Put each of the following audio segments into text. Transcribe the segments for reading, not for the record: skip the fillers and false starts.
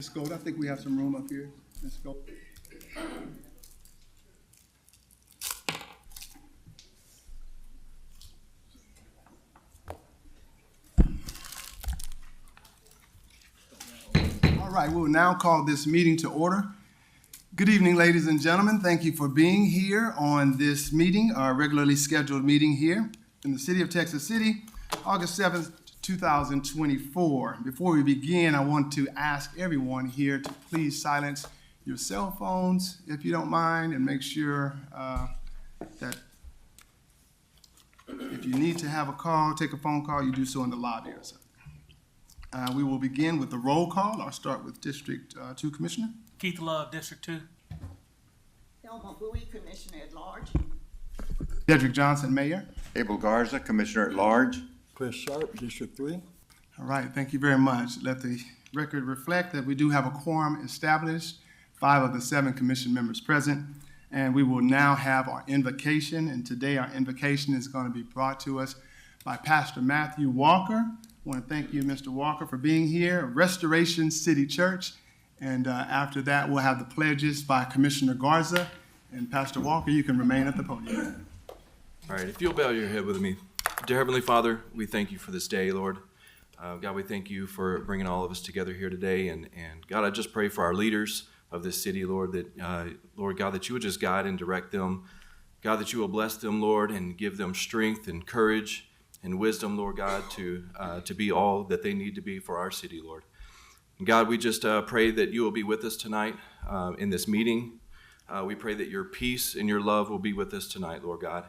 Scott. I think we have some room up here. Ms. Scott. All right, we'll now call this meeting to order. Good evening, ladies and gentlemen. Thank you for being here on this meeting, our regularly scheduled meeting here in the city of Texas City, August 7th, 2024. Before we begin, I want to ask everyone here to please silence your cell phones, if you don't mind, and make sure that if you need to have a call, take a phone call, you do so in the lobby or something. We will begin with the roll call. I'll start with District 2 Commissioner. Keith Love, District 2. Thelma Bowie, Commissioner at Large. Dedrick Johnson, Mayor. Abel Garza, Commissioner at Large. Chris Sharp, District 3. All right, thank you very much. Let the record reflect that we do have a quorum established, 5 of the 7 commission members present, and we will now have our invocation. And today our invocation is going to be brought to us by Pastor Matthew Walker. I want to thank you, Mr. Walker, for being here. Restoration City Church. And after that, we'll have the pledges by Commissioner Garza. And Pastor Walker, you can remain at the podium. All right, if you'll bow your head with me. Dear Heavenly Father, we thank you for this day, Lord. God, we thank you for bringing all of us together here today. And God, I just pray for our leaders of this city, Lord, that, Lord God, that you would just guide and direct them. God, that you will bless them, Lord, and give them strength and courage and wisdom, Lord God, to be all that they need to be for our city, Lord. And God, we just pray that you will be with us tonight in this meeting. We pray that your peace and your love will be with us tonight, Lord God.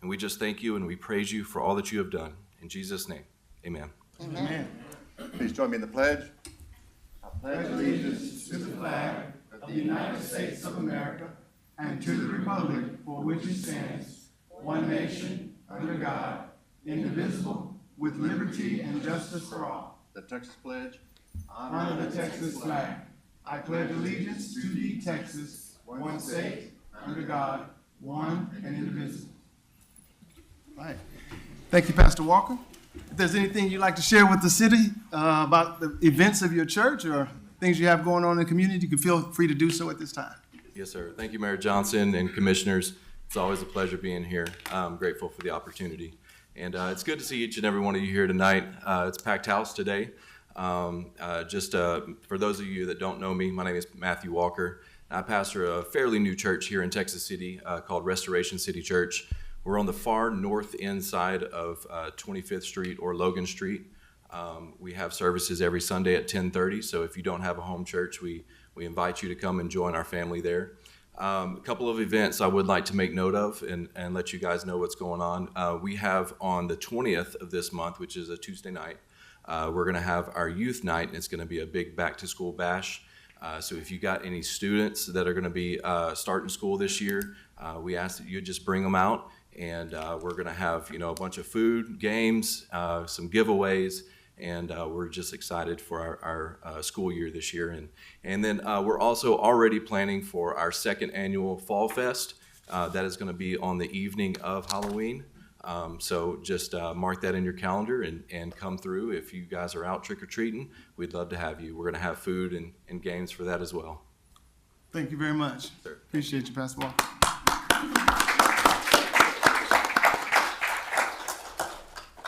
And we just thank you and we praise you for all that you have done. In Jesus' name, amen. Amen. Please join me in the pledge. I pledge allegiance to the flag of the United States of America and to the republic for which it stands, one nation, under God, indivisible, with liberty and justice for all. The Texas pledge. Honor the Texas flag. I pledge allegiance to thee, Texas, one state, under God, one and indivisible. All right. Thank you, Pastor Walker. If there's anything you'd like to share with the city about the events of your church or things you have going on in the community, you can feel free to do so at this time. Yes, sir. Thank you, Mayor Johnson and commissioners. It's always a pleasure being here. I'm grateful for the opportunity. And it's good to see each and every one of you here tonight. It's a packed house today. For those of you that don't know me, my name is Matthew Walker. I pastor a fairly new church here in Texas City called Restoration City Church. We're on the far north end side of 25th Street or Logan Street. We have services every Sunday at 10:30, so if you don't have a home church, we invite you to come and join our family there. A couple of events I would like to make note of and let you guys know what's going on. We have on the 20th of this month, which is a Tuesday night, we're going to have our youth night, and it's going to be a big back-to-school bash. So if you got any students that are going to be starting school this year, we ask that you just bring them out, and we're going to have a bunch of food, games, some giveaways, and we're just excited for our school year this year. And then we're also already planning for our second annual Fall Fest. That is going to be on the evening of Halloween. So just mark that in your calendar and come through. If you guys are out trick-or-treating, we'd love to have you. We're going to have food and games for that as well. Thank you very much. Sure. Appreciate you, Pastor Walker.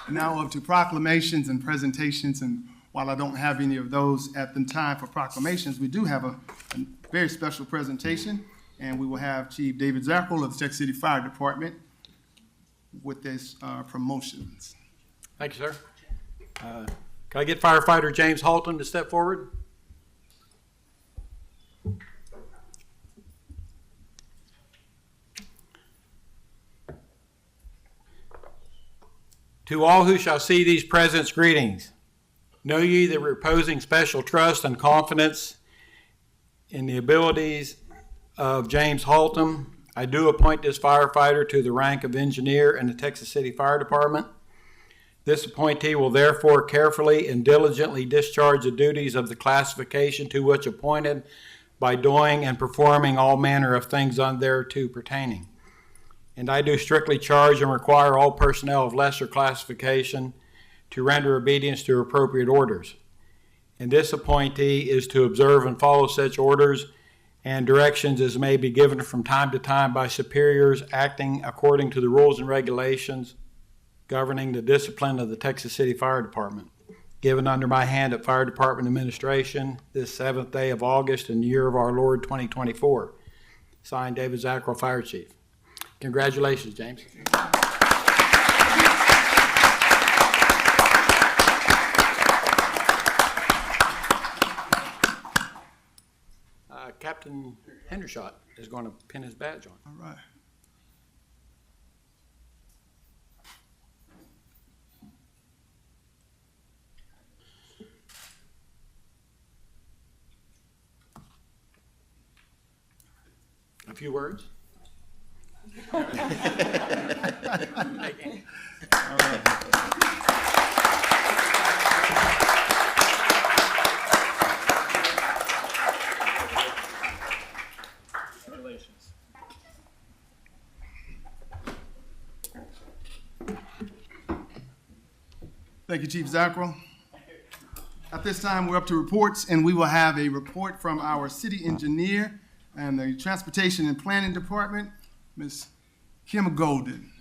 Now up to proclamations and presentations, and while I don't have any of those at the time for proclamations, we do have a very special presentation, and we will have Chief David Zackel of the Texas City Fire Department with this promotions. Thank you, sir. Can I get firefighter James Halton to step forward? To all who shall see these presents, greetings. Know ye that reposing special trust and confidence in the abilities of James Halton, I do appoint this firefighter to the rank of engineer in the Texas City Fire Department. This appointee will therefore carefully and diligently discharge the duties of the classification to which appointed by doing and performing all manner of things thereto pertaining. And I do strictly charge and require all personnel of lesser classification to render obedience to appropriate orders. and this appointee is to observe and follow such orders and directions as may be given from time to time by superiors acting according to the rules and regulations governing the discipline of the Texas City Fire Department. Given under my hand at Fire Department Administration this 7th day of August in the year of our Lord 2024. Signed, David Zackrell, Fire Chief. Congratulations, James. Captain Hendershot is going to pin his badge on. All right. A few words. Congratulations. Thank you, Chief Zackrell. At this time, we're up to reports, and we will have a report from our city engineer and the Transportation and Planning Department, Ms. Kim Golden.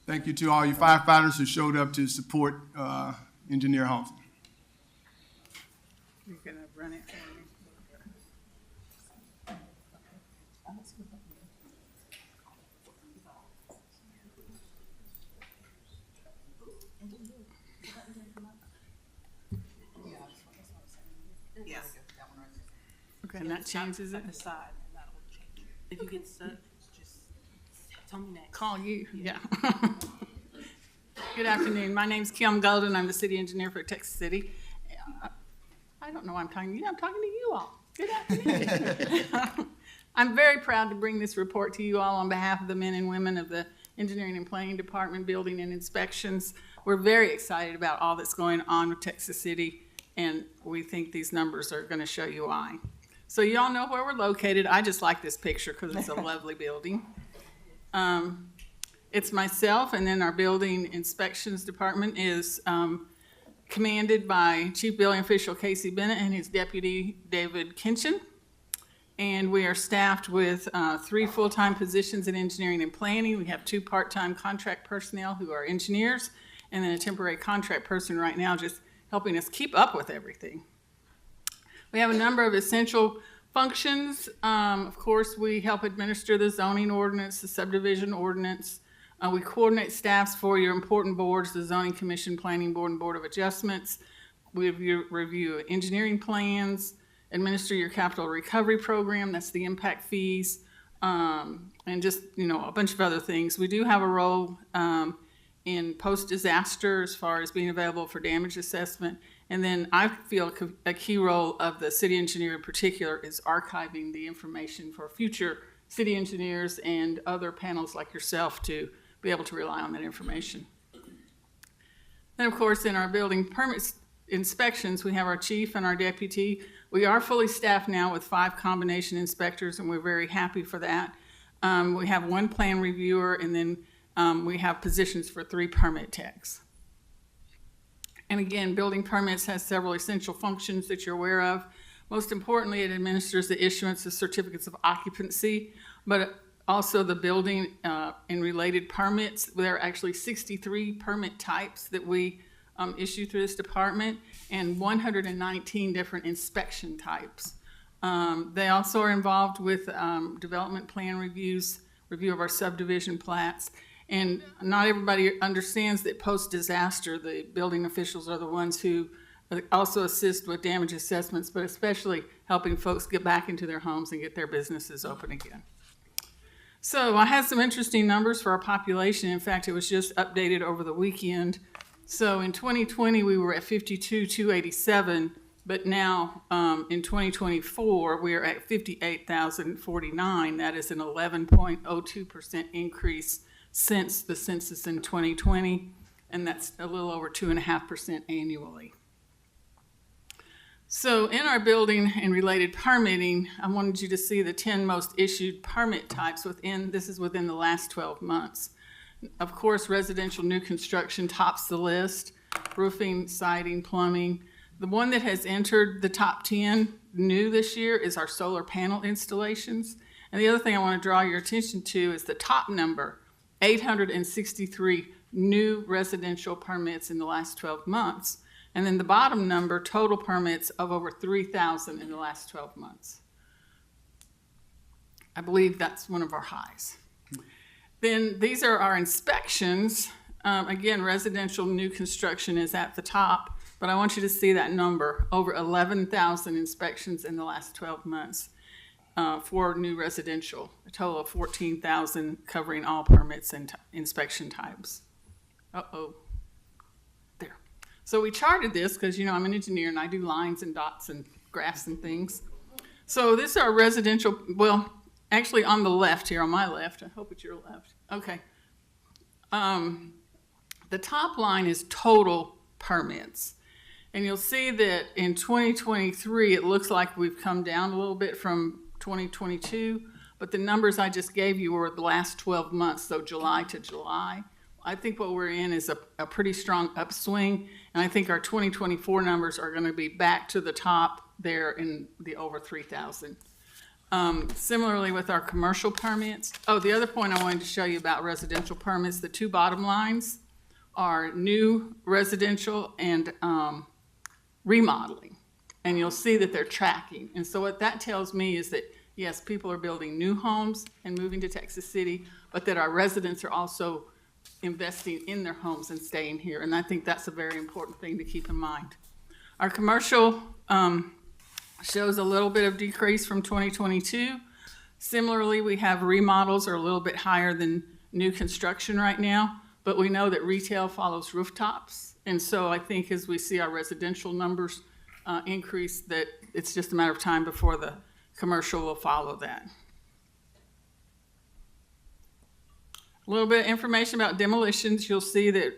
Thank you to all you firefighters who showed up to support Engineer Halton. You're gonna run it for me. Yes. Okay, and that changes it? Aside, and that will change it. If you get stuck, just tell me next. Call you, yeah. Good afternoon. My name's Kim Golden. I'm the city engineer for Texas City. I don't know why I'm talking to you. I'm talking to you all. Good afternoon. I'm very proud to bring this report to you all on behalf of the men and women of the Engineering and Planning Department, Building and Inspections. We're very excited about all that's going on with Texas City, and we think these numbers are going to show you why. So you all know where we're located. I just like this picture because it's a lovely building. It's myself, and then our Building Inspections Department is commanded by Chief Building Official Casey Bennett and his deputy David Kinchin. And we are staffed with 3 full-time positions in engineering and planning. We have 2 part-time contract personnel who are engineers, and then a temporary contract person right now just helping us keep up with everything. We have a number of essential functions. Of course, we help administer the zoning ordinance, the subdivision ordinance. We coordinate staffs for your important boards, the Zoning Commission, Planning Board, and Board of Adjustments. We review engineering plans, administer your capital recovery program, that's the impact fees, and just, a bunch of other things. We do have a role in post-disaster as far as being available for damage assessment. And then I feel a key role of the city engineer in particular is archiving the information for future city engineers and other panels like yourself to be able to rely on that information. Then, of course, in our building permits inspections, we have our chief and our deputy. We are fully staffed now with 5 combination inspectors, and we're very happy for that. We have 1 plan reviewer, and then we have positions for 3 permit techs. And again, building permits has several essential functions that you're aware of. Most importantly, it administers the issuance of certificates of occupancy, but also the building and related permits. There are actually 63 permit types that we issue through this department, and 119 different inspection types. They also are involved with development plan reviews, review of our subdivision plats, and not everybody understands that post-disaster, the building officials are the ones who also assist with damage assessments, but especially helping folks get back into their homes and get their businesses open again. So I had some interesting numbers for our population. In fact, it was just updated over the weekend. So in 2020, we were at 52,287, but now in 2024, we are at 58,049. That is an 11.02% increase since the census in 2020, and that's a little over 2.5% annually. So in our building and related permitting, I wanted you to see the 10 most issued permit types within the last 12 months. Of course, residential new construction tops the list, roofing, siding, plumbing, The one that has entered the top 10 new this year is our solar panel installations. And the other thing I want to draw your attention to is the top number, 863 new residential permits in the last 12 months. And then the bottom number, total permits of over 3,000 in the last 12 months. I believe that's one of our highs. Then these are our inspections. Again, residential new construction is at the top, but I want you to see that number, over 11,000 inspections in the last 12 months for new residential, a total of 14,000 covering all permits and inspection types. Uh-oh. There. So we charted this because, I'm an engineer and I do lines and dots and graphs and things. So this is our residential, well, actually on the left here, on my left, I hope it's your left. Okay. The top line is total permits. And you'll see that in 2023, it looks like we've come down a little bit from 2022, but the numbers I just gave you were the last 12 months, so July to July. I think what we're in is a pretty strong upswing, and I think our 2024 numbers are going to be back to the top there in the over 3,000. Similarly with our commercial permits. Oh, the other point I wanted to show you about residential permits, the two bottom lines are new residential and remodeling. And you'll see that they're tracking. And so what that tells me is that, yes, people are building new homes and moving to Texas City, but that our residents are also investing in their homes and staying here. And I think that's a very important thing to keep in mind. Our commercial shows a little bit of decrease from 2022. Similarly, we have remodels are a little bit higher than new construction right now, but we know that retail follows rooftops. And so I think as we see our residential numbers increase, that it's just a matter of time before the commercial will follow that. A little bit of information about demolitions. You'll see that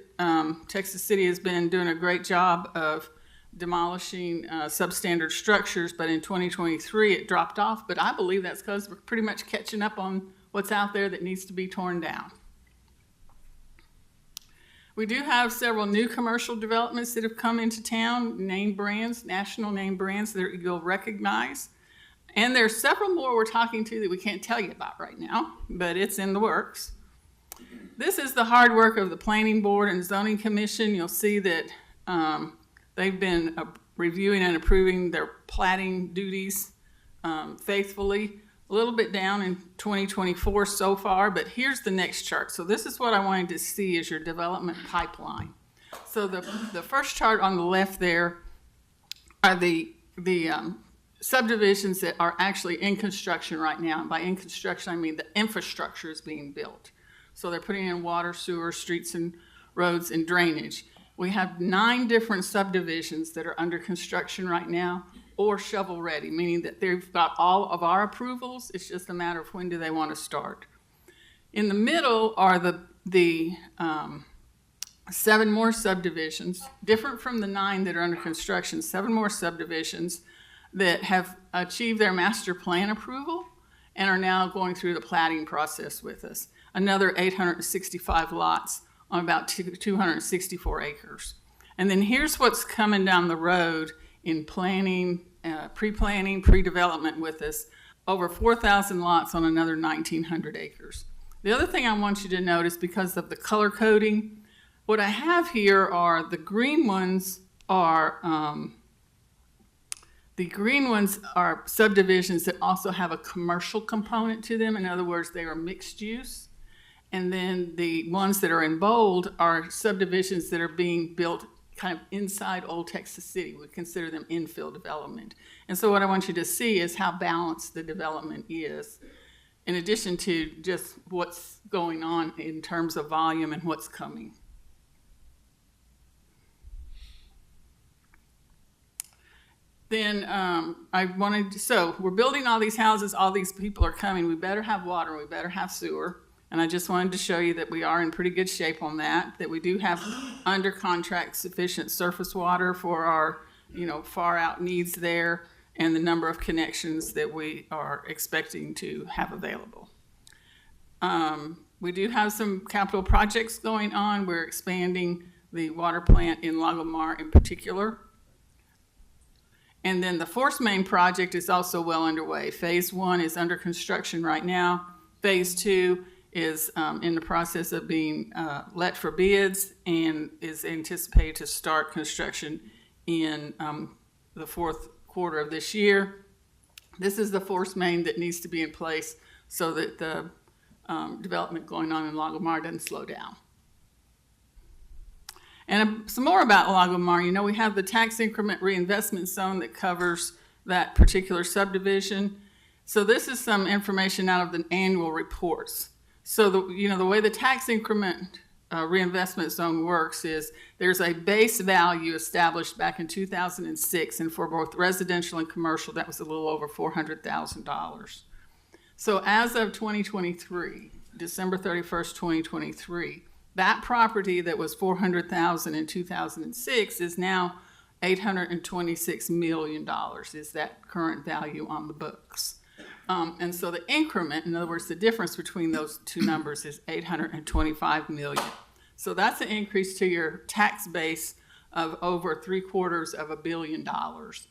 Texas City has been doing a great job of demolishing substandard structures, but in 2023 it dropped off. But I believe that's because we're pretty much catching up on what's out there that needs to be torn down. We do have several new commercial developments that have come into town, name brands, national name brands that you'll recognize. And there's several more we're talking to that we can't tell you about right now, but it's in the works. This is the hard work of the Planning Board and Zoning Commission. You'll see that they've been reviewing and approving their platting duties faithfully. A little bit down in 2024 so far, but here's the next chart. So this is what I wanted to see is your development pipeline. So the first chart on the left there are the subdivisions that are actually in construction right now. And by in construction, I mean the infrastructure is being built. So they're putting in water, sewer, streets and roads and drainage. We have 9 different subdivisions that are under construction right now or shovel ready, meaning that they've got all of our approvals. It's just a matter of when do they want to start. In the middle are the 7 more subdivisions, different from the 9 that are under construction, 7 more subdivisions that have achieved their master plan approval and are now going through the platting process with us. Another 865 lots on about 264 acres. And then here's what's coming down the road in planning, pre-planning, pre-development with us, over 4,000 lots on another 1,900 acres. The other thing I want you to notice, because of the color coding, what I have here are the green ones are subdivisions that also have a commercial component to them. In other words, they are mixed use. And then the ones that are in bold are subdivisions that are being built kind of inside Old Texas City. We consider them infill development. And so what I want you to see is how balanced the development is, in addition to just what's going on in terms of volume and what's coming. Then so we're building all these houses, all these people are coming, we better have water, we better have sewer. And I just wanted to show you that we are in pretty good shape on that we do have under contract sufficient surface water for our, far out needs there and the number of connections that we are expecting to have available. We do have some capital projects going on. We're expanding the water plant in Lagomar in particular. And then the Force Main project is also well underway. Phase 1 is under construction right now. Phase 2 is in the process of being let for bids and is anticipated to start construction in the fourth quarter of this year. This is the force main that needs to be in place so that the development going on in Lagomar doesn't slow down. And some more about Lagomar. You know, we have the tax increment reinvestment zone that covers that particular subdivision. So this is some information out of the annual reports. So the way the tax increment reinvestment zone works is there's a base value established back in 2006, and for both residential and commercial, that was a little over $400,000. So as of 2023, December 31st, 2023, that property that was $400,000 in 2006 is now $826 million is that current value on the books. And so the increment, in other words, the difference between those two numbers is $825 million. So that's an increase to your tax base of over $750 million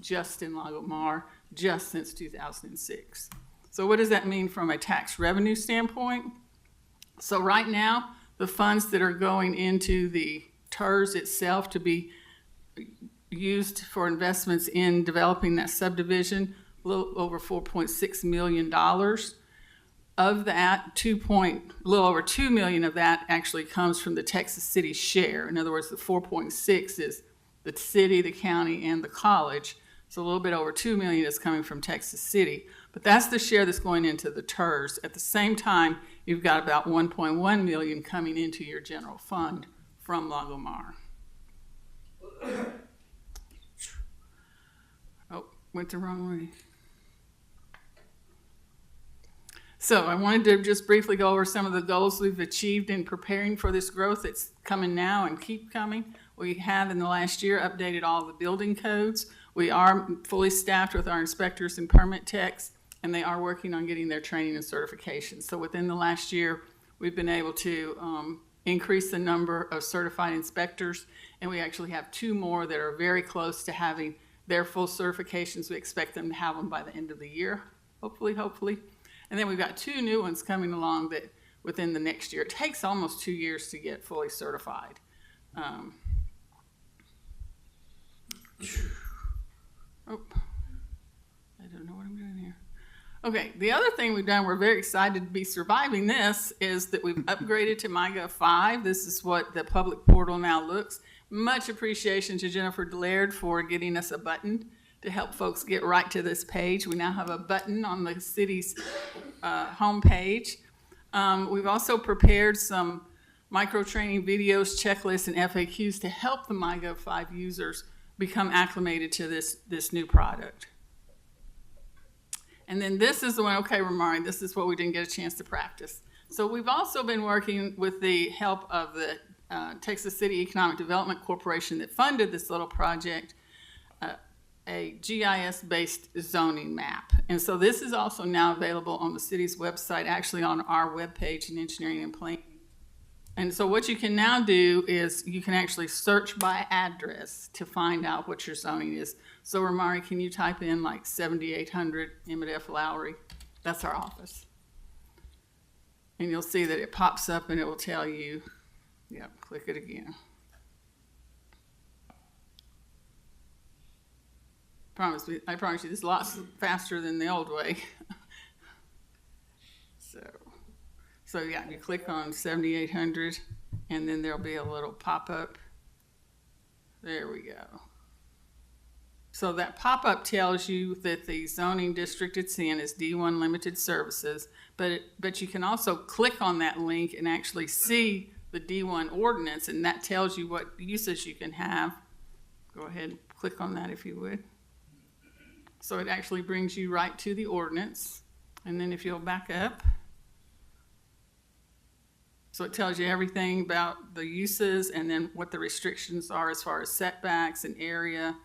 just in Lagomar, just since 2006. So what does that mean from a tax revenue standpoint? So right now, the funds that are going into the TERS itself to be used for investments in developing that subdivision, a little over $4.6 million. Of that, a little over $2 million of that actually comes from the Texas City share. In other words, the 4.6 is the city, the county, and the college. So a little bit over $2 million is coming from Texas City. But that's the share that's going into the TERS. At the same time, you've got about $1.1 million coming into your general fund from Lagomar. Oh, went the wrong way. So I wanted to just briefly go over some of the goals we've achieved in preparing for this growth that's coming now and keep coming. We have in the last year updated all the building codes. We are fully staffed with our inspectors and permit techs, and they are working on getting their training and certification. So within the last year, we've been able to increase the number of certified inspectors, and we actually have 2 more that are very close to having their full certifications. We expect them to have them by the end of the year, hopefully. And then we've got 2 new ones coming along that within the next year. It takes almost 2 years to get fully certified. I don't know what I'm doing here. Okay, the other thing we've done, we're very excited to be surviving this, is that we've upgraded to MyGov 5. This is what the public portal now looks. Much appreciation to Jennifer Delaird for getting us a button to help folks get right to this page. We now have a button on the city's homepage. We've also prepared some micro-training videos, checklists, and FAQs to help the MyGov 5 users become acclimated to this new product. And then this is the one, okay, Ramari, this is what we didn't get a chance to practice. So we've also been working with the help of the Texas City Economic Development Corporation that funded this little project, a GIS-based zoning map. And so this is also now available on the city's website, actually on our webpage in Engineering and Planning. And so what you can now do is you can actually search by address to find out what your zoning is. So Ramari, can you type in like 7800 Emmett F. Lowry? That's our office. And you'll see that it pops up and it will tell you, yep, click it again. I promise you this is a lot faster than the old way. So yeah, you click on 7800 and then there'll be a little pop-up. There we go. So that pop-up tells you that the zoning district it's in is D1 Limited Services, but you can also click on that link and actually see the D1 ordinance, and that tells you what uses you can have. Go ahead and click on that if you would. So it actually brings you right to the ordinance. And then if you'll back up, so it tells you everything about the uses and then what the restrictions are as far as setbacks and area,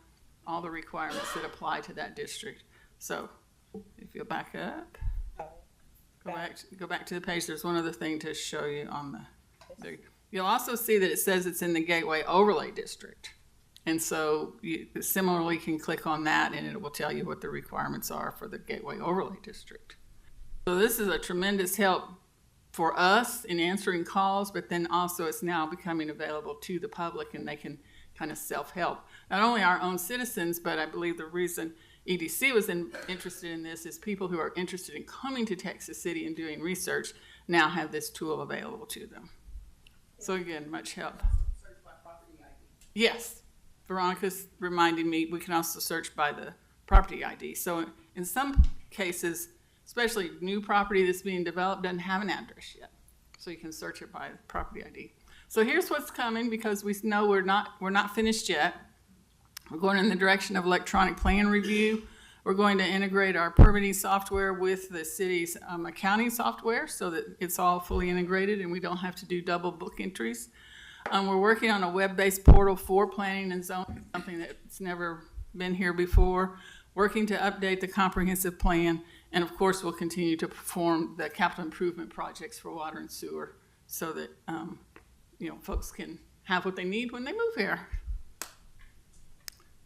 all the requirements that apply to that district. So if you'll back up, go back to the page. There's one other thing to show you on the, there. You'll also see that it says it's in the Gateway Overlay District. And so you similarly can click on that and it will tell you what the requirements are for the Gateway Overlay District. So this is a tremendous help for us in answering calls, but then also it's now becoming available to the public and they can kind of self-help. Not only our own citizens, but I believe the reason EDC was interested in this is people who are interested in coming to Texas City and doing research now have this tool available to them. So again, much help. Yes, Veronica's reminding me we can also search by the property ID. So in some cases, especially new property that's being developed doesn't have an address yet. So you can search it by property ID. So here's what's coming because we know we're not finished yet. We're going in the direction of electronic plan review. We're going to integrate our permitting software with the city's accounting software so that it's all fully integrated and we don't have to do double book entries. We're working on a web-based portal for planning and zoning, something that's never been here before. Working to update the comprehensive plan, and of course, we'll continue to perform the capital improvement projects for water and sewer so that folks can have what they need when they move here.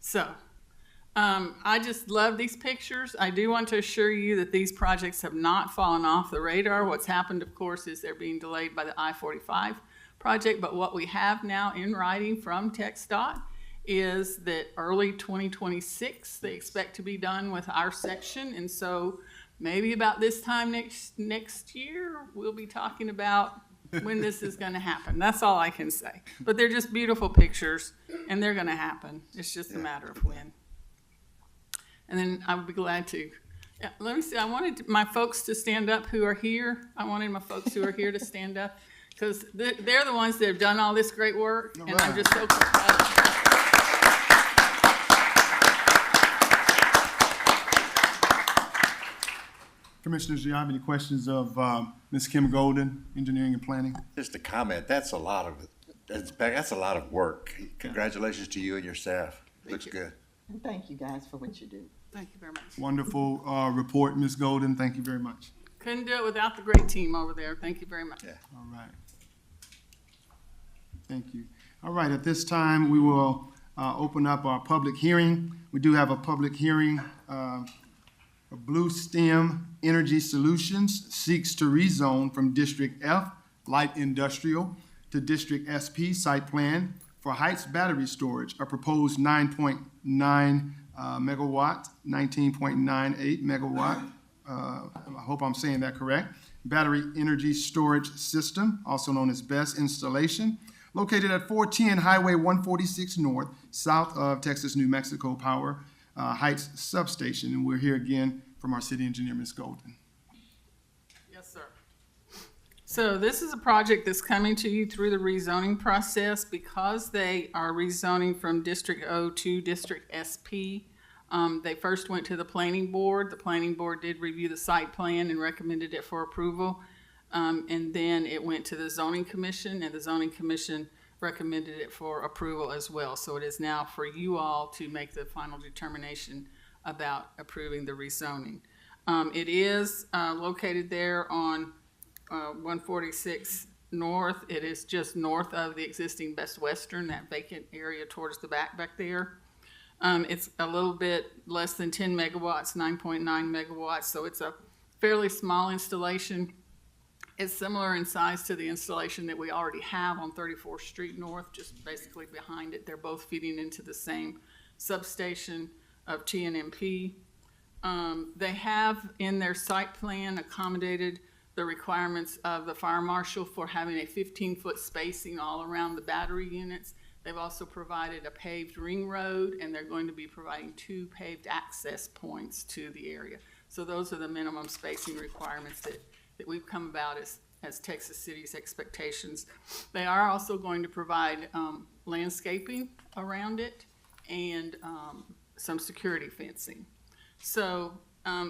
So, I just love these pictures. I do want to assure you that these projects have not fallen off the radar. What's happened, of course, is they're being delayed by the I-45 project, but what we have now in writing from TxDOT is that early 2026, they expect to be done with our section, and so maybe about this time next year, we'll be talking about when this is gonna happen. That's all I can say. But they're just beautiful pictures, and they're gonna happen. It's just a matter of when. And then I would be glad to, let me see, I wanted my folks to stand up who are here. I wanted my folks who are here to stand up, because they're the ones that have done all this great work, and I'm just so proud. Commissioners, do you have any questions of Ms. Kim Golden, Engineering and Planning? Just a comment, that's a lot of work. Congratulations to you and your staff. Looks good. And thank you guys for what you do. Thank you very much. Wonderful report, Ms. Golden. Thank you very much. Couldn't do it without the great team over there. Thank you very much. Yeah. All right. Thank you. All right, at this time, we will open up our public hearing. We do have a public hearing. Blue Stem Energy Solutions seeks to rezone from District F, Light Industrial, to District SP Site Plan for Heights Battery Storage, a proposed 9.9 megawatt, 19.98 megawatt, I hope I'm saying that correct, battery energy storage system, also known as BESS installation, located at 410 Highway 146 North, south of Texas-New Mexico Power Heights Substation. And we're here again from our city engineer, Ms. Golden. Yes, sir. So this is a project that's coming to you through the rezoning process because they are rezoning from District O to District SP. They first went to the planning board. The planning board did review the site plan and recommended it for approval. And then it went to the zoning commission, and the zoning commission recommended it for approval as well. So it is now for you all to make the final determination about approving the rezoning. It is located there on 146 North. It is just north of the existing Best Western, that vacant area towards the back there. It's a little bit less than 10 megawatts, 9.9 megawatts, so it's a fairly small installation. It's similar in size to the installation that we already have on 34th Street North, just basically behind it. They're both feeding into the same substation of TNMP. They have in their site plan accommodated the requirements of the fire marshal for having a 15-foot spacing all around the battery units. They've also provided a paved ring road, and they're going to be providing 2 paved access points to the area. So those are the minimum spacing requirements that we've come about as Texas City's expectations. They are also going to provide landscaping around it and some security fencing. So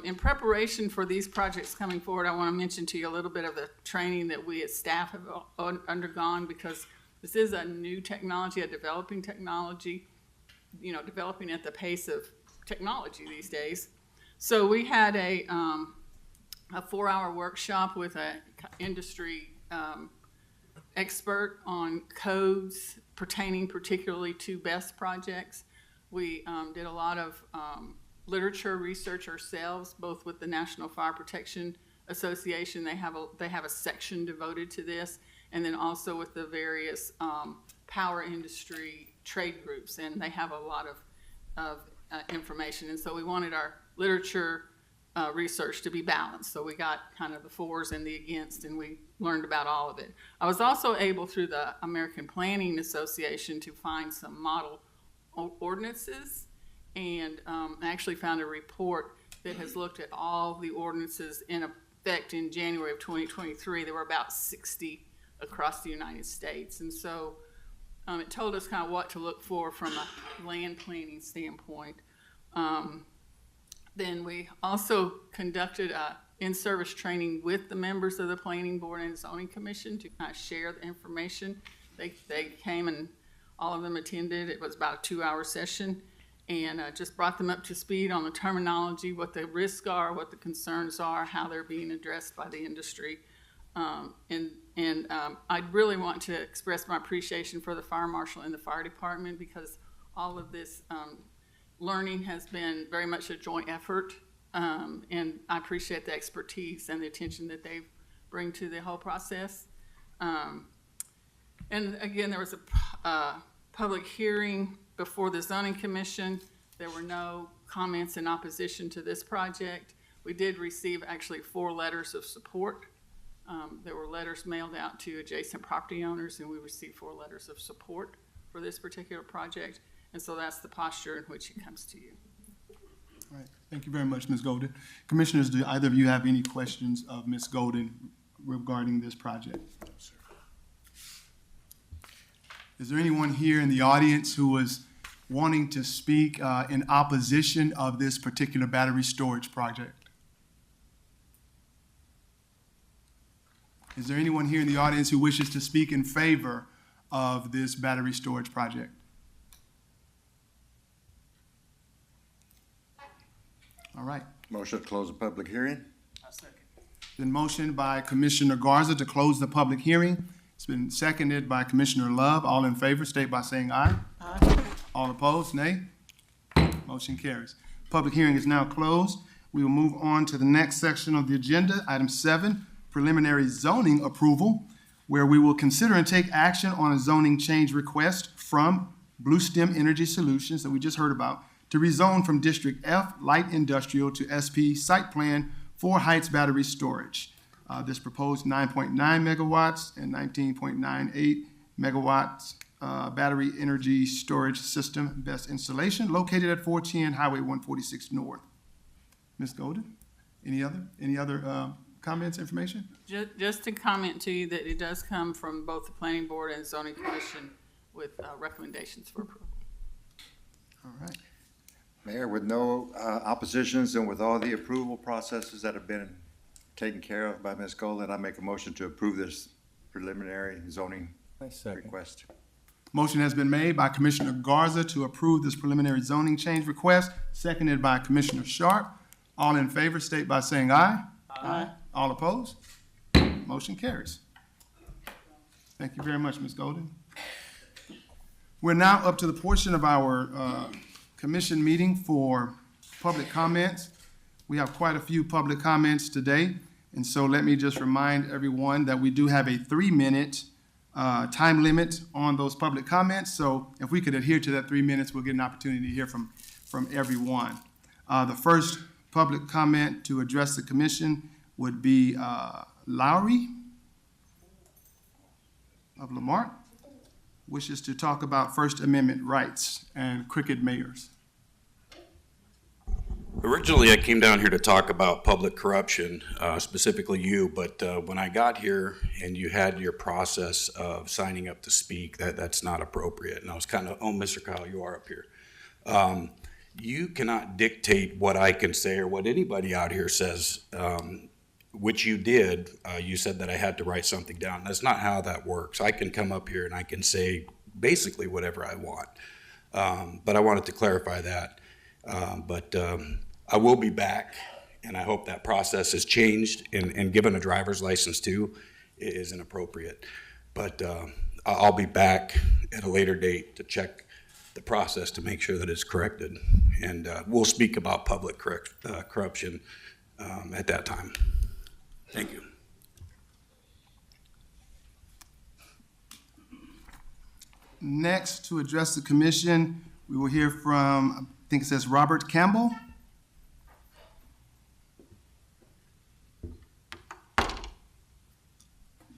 in preparation for these projects coming forward, I want to mention to you a little bit of the training that we as staff have undergone, because this is a new technology, a developing technology, developing at the pace of technology these days. So we had a 4-hour workshop with an industry expert on codes pertaining particularly to BEST projects. We did a lot of literature research ourselves, both with the National Fire Protection Association. They have a section devoted to this, and then also with the various power industry trade groups, and they have a lot of information. And so we wanted our literature research to be balanced. So we got kind of the fors and the against, and we learned about all of it. I was also able, through the American Planning Association, to find some model ordinances, and I actually found a report that has looked at all the ordinances in effect in January of 2023. There were about 60 across the United States. And so it told us kind of what to look for from a land planning standpoint. Then we also conducted a in-service training with the members of the Planning Board and Zoning Commission to kind of share the information. They came and all of them attended. It was about a 2-hour session, and just brought them up to speed on the terminology, what the risks are, what the concerns are, how they're being addressed by the industry. I'd really want to express my appreciation for the fire marshal and the fire department, because all of this learning has been very much a joint effort, and I appreciate the expertise and the attention that they bring to the whole process. And again, there was a public hearing before the Zoning Commission. There were no comments in opposition to this project. We did receive actually 4 letters of support. There were letters mailed out to adjacent property owners, and we received 4 letters of support for this particular project. And so that's the posture in which it comes to you. All right, thank you very much, Ms. Golden. Commissioners, do either of you have any questions of Ms. Golden regarding this project? No, sir. Is there anyone here in the audience who is wanting to speak in opposition of this particular battery storage project? Is there anyone here in the audience who wishes to speak in favor of this battery storage project? All right. Motion to close the public hearing? Been motioned by Commissioner Garza to close the public hearing. It's been seconded by Commissioner Love. All in favor, state by saying aye. Aye. All opposed, nay. Motion carries. Public hearing is now closed. We will move on to the next section of the agenda, item 7, preliminary zoning approval, where we will consider and take action on a zoning change request from Blue Stem Energy Solutions that we just heard about to rezone from District F Light Industrial to SP Site Plan 4 Heights Battery Storage. This proposed 9.9 megawatts and 19.98 megawatts battery energy storage system, BEST installation, located at 410 Highway 146 North. Ms. Golden, any other comments, information? Just to comment to you that it does come from both the Planning Board and Zoning Commission with recommendations for approval. All right. Mayor, with no oppositions and with all the approval processes that have been taken care of by Ms. Golden, I make a motion to approve this preliminary zoning request. Motion has been made by Commissioner Garza to approve this preliminary zoning change request, seconded by Commissioner Sharp. All in favor, state by saying aye. Aye. All opposed? Motion carries. Thank you very much, Ms. Golden. We're now up to the portion of our commission meeting for public comments. We have quite a few public comments today, and so let me just remind everyone that we do have a 3-minute time limit on those public comments. So if we could adhere to that 3 minutes, we'll get an opportunity to hear from everyone. The first public comment to address the commission would be Lowry of Lamar, wishes to talk about First Amendment rights and crooked mayors. Originally, I came down here to talk about public corruption, specifically you, but when I got here and you had your process of signing up to speak, that's not appropriate. And I was kind of, oh, Mr. Kyle, you are up here. You cannot dictate what I can say or what anybody out here says, which you did. You said that I had to write something down. That's not how that works. I can come up here and I can say basically whatever I want. But I wanted to clarify that. I will be back, and I hope that process has changed, and given a driver's license too isn't appropriate. but I'll be back at a later date to check the process to make sure that it's corrected. And we'll speak about public corruption at that time. Thank you. Next, to address the commission, we will hear from, I think it says Robert Campbell.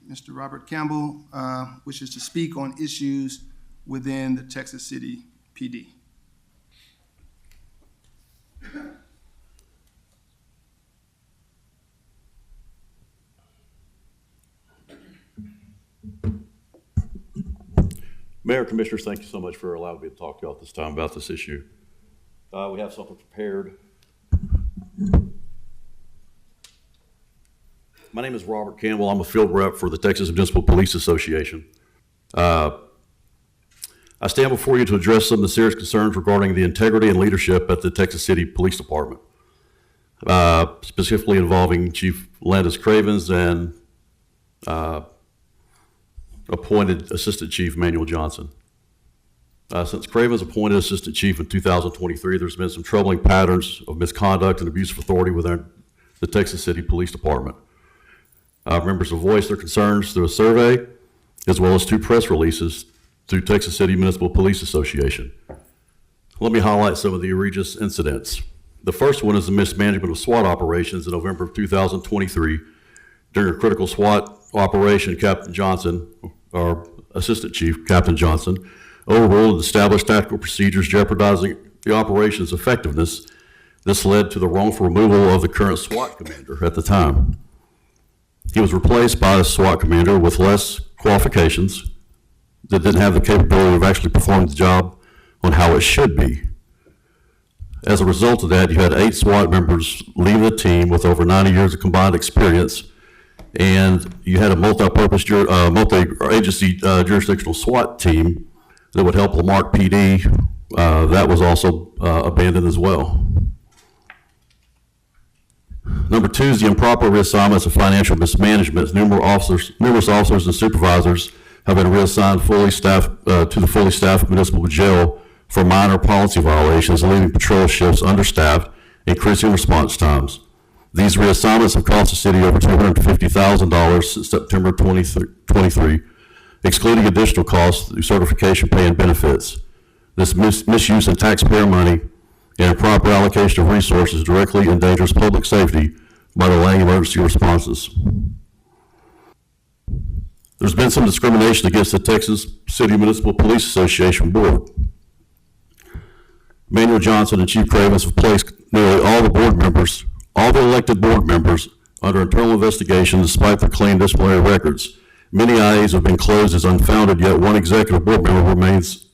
Mr. Robert Campbell wishes to speak on issues within the Texas City PD. Mayor, Commissioners, thank you so much for allowing me to talk to you all at this time about this issue. We have something prepared. My name is Robert Campbell. I'm a field rep for the Texas Municipal Police Association. I stand before you to address some of the serious concerns regarding the integrity and leadership at the Texas City Police Department, specifically involving Chief Landis Cravens and appointed Assistant Chief Manuel Johnson. Since Cravens appointed Assistant Chief in 2023, there's been some troubling patterns of misconduct and abuse of authority within the Texas City Police Department. Members have voiced their concerns through a survey, as well as 2 press releases through Texas City Municipal Police Association. Let me highlight some of the egregious incidents. The first one is the mismanagement of SWAT operations in November of 2023. During a critical SWAT operation, Captain Johnson, or Assistant Chief Captain Johnson, overruled and established tactical procedures jeopardizing the operation's effectiveness. This led to the wrongful removal of the current SWAT commander at the time. He was replaced by a SWAT commander with less qualifications that didn't have the capability of actually performing the job on how it should be. As a result of that, you had 8 SWAT members leave the team with over 90 years of combined experience, and you had a multi-agency jurisdictional SWAT team that would help Lamarck PD. That was also abandoned as well. Number 2 is the improper reassignments of financial mismanagement. Numerous officers and supervisors have been reassigned to the fully staffed municipal jail for minor policy violations, leaving patrol shifts understaffed, increasing response times. These reassignments have cost the city over $250,000 since September 2023, excluding additional costs through certification pay and benefits. This misuse of taxpayer money and improper allocation of resources directly endangers public safety by delaying emergency responses. There's been some discrimination against the Texas City Municipal Police Association Board. Manuel Johnson and Chief Cravens have placed nearly all the elected board members under internal investigation despite their clean disciplinary records. Many IAs have been closed as unfounded, yet 1 executive board member remains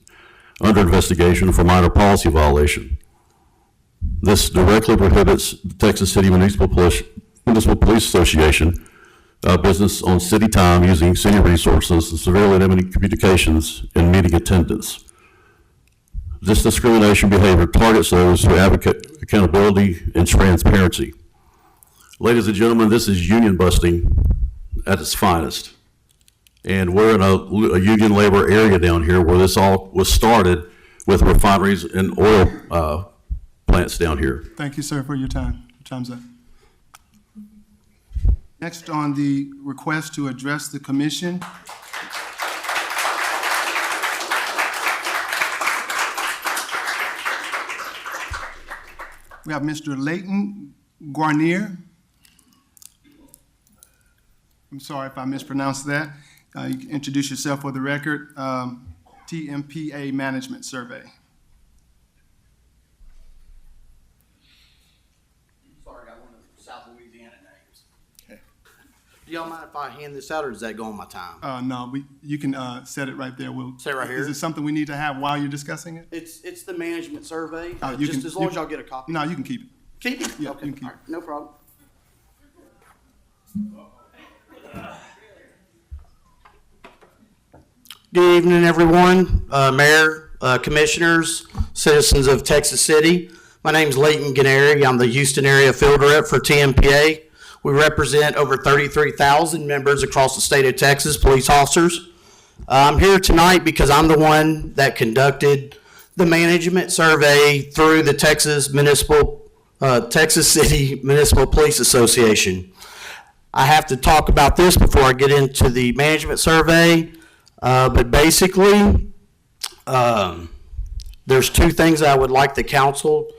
under investigation for minor policy violation. This directly prohibits the Texas City Municipal Police Association business on city time, using city resources, and severely limiting communications and meeting attendance. This discrimination behavior targets those who advocate accountability and transparency. Ladies and gentlemen, this is union busting at its finest. And we're in a union labor area down here where this all was started with refineries and oil plants down here. Thank you, sir, for your time. Your time's up. Next on the request to address the commission. We have Mr. Leighton Guarnier. I'm sorry if I mispronounced that. You can introduce yourself for the record. TMPA Management Survey. Sorry, I got one of the South Louisiana names. Okay. Do y'all mind if I hand this out, or does that go on my time? No, you can set it right there. We'll Set it right here? Is it something we need to have while you're discussing it? It's the management survey, You just can- as long you- as y'all get a copy. No, you can keep it. Keep it? Yeah, Okay, you can keep all right, no problem. Good evening, everyone, Mayor, Commissioners, citizens of Texas City. My name's Leighton Guarnier. I'm the Houston area field rep for TMPA. We represent over 33,000 members across the state of Texas, police officers. I'm here tonight because I'm the one that conducted the management survey through the Texas City Municipal Police Association. I have to talk about this before I get into the management survey, but basically, there's two things I would like the council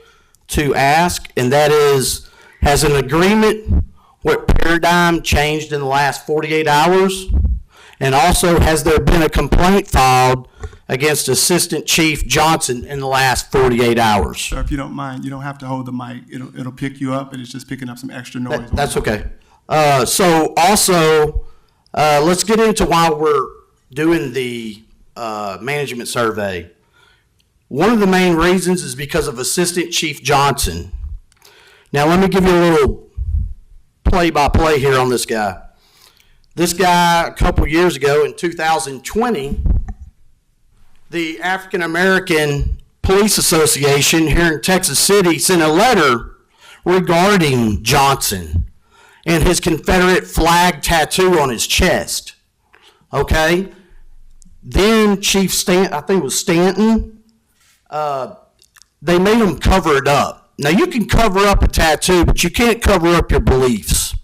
to ask, and that is, has an agreement with Paradigm changed in the last 48 hours? And also, has there been a complaint filed against Assistant Chief Johnson in the last 48 hours? Sir, if you don't mind, you don't have to hold the mic. It'll pick you up, and it's just picking up some extra noise. That's okay. So also, let's get into why we're doing the management survey. One of the main reasons is because of Assistant Chief Johnson. Now, let me give you a little play-by-play here on this guy. This guy, a couple years ago in 2020, the African American Police Association here in Texas City sent a letter regarding Johnson and his Confederate flag tattoo on his chest. Okay? Then Chief Stanton, I think it was Stanton, they made him cover it up. Now, you can cover up a tattoo, but you can't cover up your beliefs.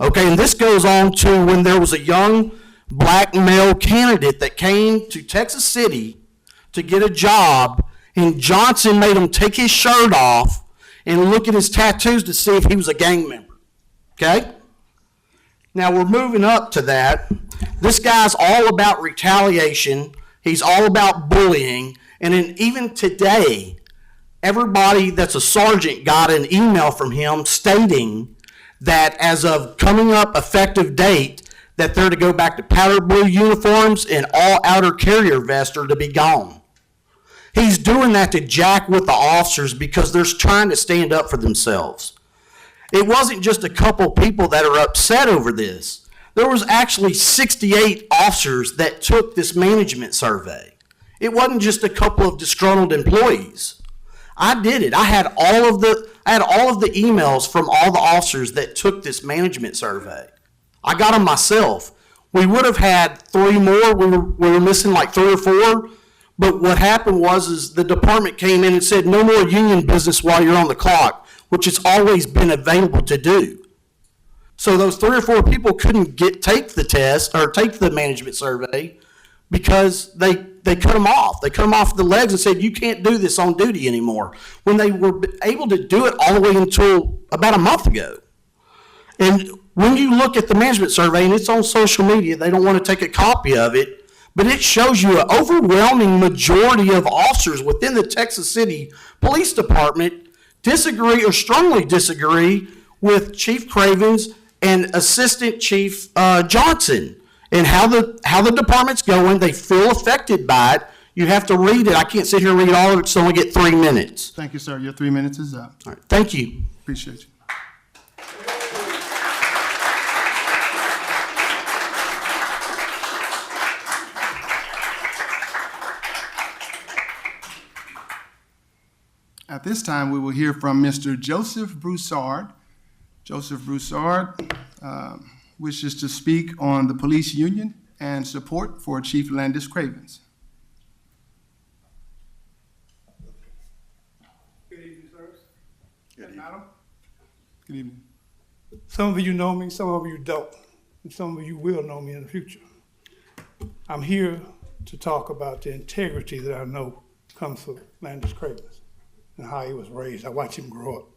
Okay, and this goes on to when there was a young black male candidate that came to Texas City to get a job, and Johnson made him take his shirt off and look at his tattoos to see if he was a gang member. Okay? Now, we're moving up to that. This guy's all about retaliation. He's all about bullying. And even today, everybody that's a sergeant got an email from him stating that as of coming up effective date, that they're to go back to powder blue uniforms and all outer carrier vests are to be gone. He's doing that to jack with the officers because they're trying to stand up for themselves. It wasn't just a couple people that are upset over this. There was actually 68 officers that took this management survey. It wasn't just a couple of disgruntled employees. I did it. I had all of the emails from all the officers that took this management survey. I got them myself. We would have had 3 more. We were missing like 3 or 4. But what happened was the department came in and said, no more union business while you're on the clock, which has always been available to do. So those 3 or 4 people couldn't take the test or take the management survey because they cut them off. They cut them off the legs and said, you can't do this on duty anymore, when they were able to do it all the way until about a month ago. And when you look at the management survey, and it's on social media, they don't want to take a copy of it, but it shows you an overwhelming majority of officers within the Texas City Police Department disagree or strongly disagree with Chief Cravens and Assistant Chief Johnson. And how the department's going, they feel affected by it. You have to read it. I can't sit here and read all of it, so I only get 3 minutes. Thank you, sir. Your 3 minutes is up. All right, thank you. Appreciate you. At this time, we will hear from Mr. Joseph Broussard. Joseph Broussard wishes to speak on the police union and support for Chief Landis Cravens. Good evening, sir. Good madam. Good evening. Some of you know me, some of you don't, and some of you will know me in the future. I'm here to talk about the integrity that I know comes from Landis Cravens and how he was raised. I watched him grow up.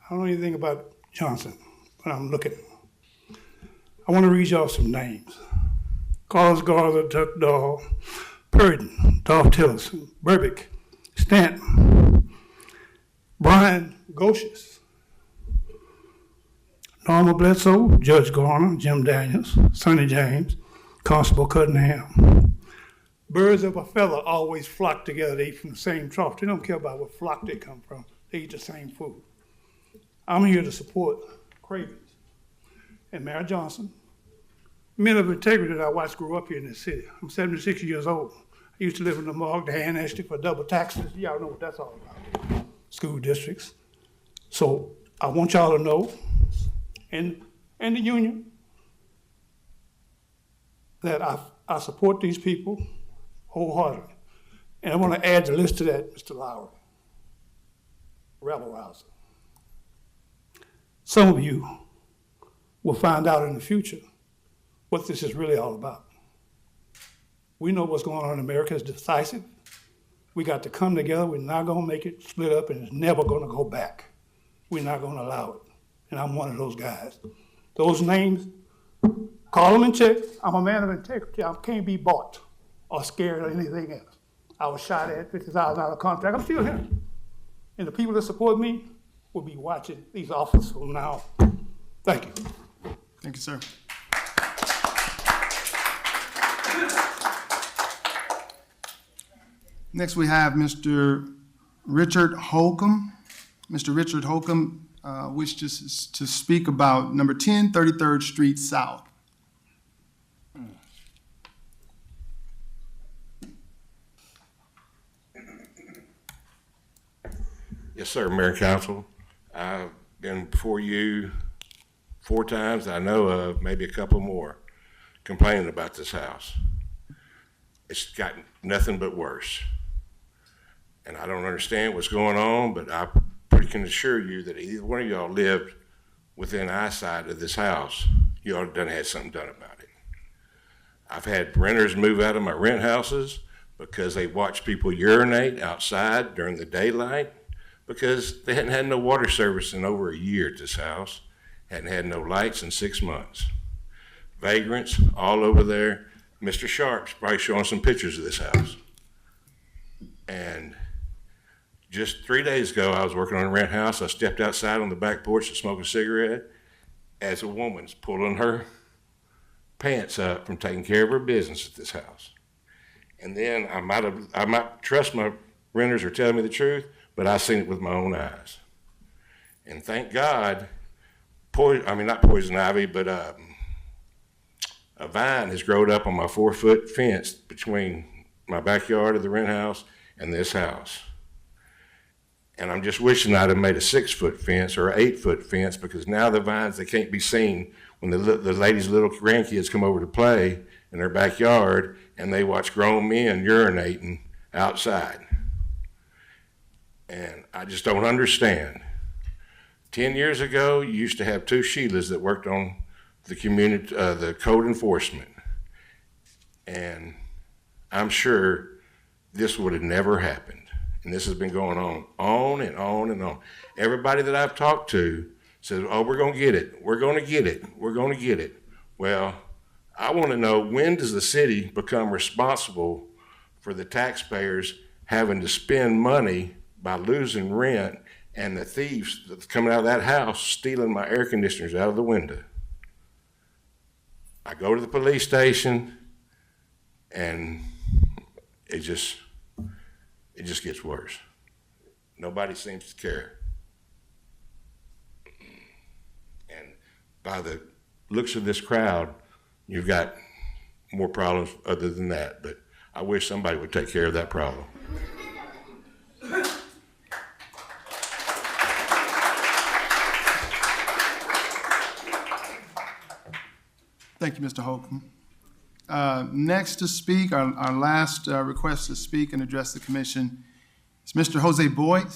I don't know anything about Johnson, but I'm looking. I want to read y'all some names. Carlos Garza, Duck Dahl, Purden, Dolph Tillison, Burbick, Stanton, Brian Goshes, Norma Bledsoe, Judge Garner, Jim Daniels, Sonny James, Constable Cunningham. Birds of a feather always flock together. They eat from the same trough. They don't care about what flock they come from. They eat the same food. I'm here to support Cravens and Mayor Johnson, men of integrity that I watched grow up here in this city. I'm 76 years old. I used to live in the morgue, the hand district for double taxes. Y'all know what that's all about. School districts. So I want y'all to know, and the union, that I support these people wholeheartedly. And I want to add the list to that, Mr. Lowry. Rebel rouser. Some of you will find out in the future what this is really all about. We know what's going on in America is decisive. We got to come together. We're not going to make it split up, and it's never going to go back. We're not going to allow it. And I'm one of those guys. Those names, call them and check. I'm a man of integrity. I can't be bought or scared or anything else. I was shot at, $50,000 contract. I'm still here. And the people that support me will be watching these officers from now. Thank you. Thank you, sir. Next, we have Mr. Richard Holcomb. Mr. Richard Holcomb wishes to speak about number 10, 33rd Street South. Yes, sir, Mayor and Council. I've been before you 4 times. I know of maybe a couple more complaining about this house. It's gotten nothing but worse. And I don't understand what's going on, but I pretty can assure you that either one of y'all lived within eyesight of this house, y'all done had something done about it. I've had renters move out of my rent houses because they watched people urinate outside during the daylight, because they hadn't had no water service in over a year at this house, hadn't had no lights in 6 months. Vagrants all over there. Mr. Sharp's probably showing some pictures of this house. And just 3 days ago, I was working on a rent house. I stepped outside on the back porch to smoke a cigarette as a woman's pulling her pants up from taking care of her business at this house. And then I might trust my renters are telling me the truth, but I seen it with my own eyes. And thank God, not poison ivy, but a vine has grown up on my 4-foot fence between my backyard of the rent house and this house. And I'm just wishing I'd have made a 6-foot fence or an 8-foot fence, because now the vines, they can't be seen when the ladies' little grandkids come over to play in their backyard and they watch grown men urinating outside. And I just don't understand. 10 years ago, you used to have 2 Sheilas that worked on the community, the code enforcement. And I'm sure this would have never happened. And this has been going on and on and on. Everybody that I've talked to says, oh, we're going to get it. We're going to get it. We're going to get it. Well, I want to know, when does the city become responsible for the taxpayers having to spend money by losing rent and the thieves that's coming out of that house stealing my air conditioners out of the window? I go to the police station and it just gets worse. Nobody seems to care. And by the looks of this crowd, you've got more problems other than that, but I wish somebody would take care of that problem. Thank you, Mr. Holcomb. Next to speak, our last request to speak and address the commission is Mr. Jose Boyd,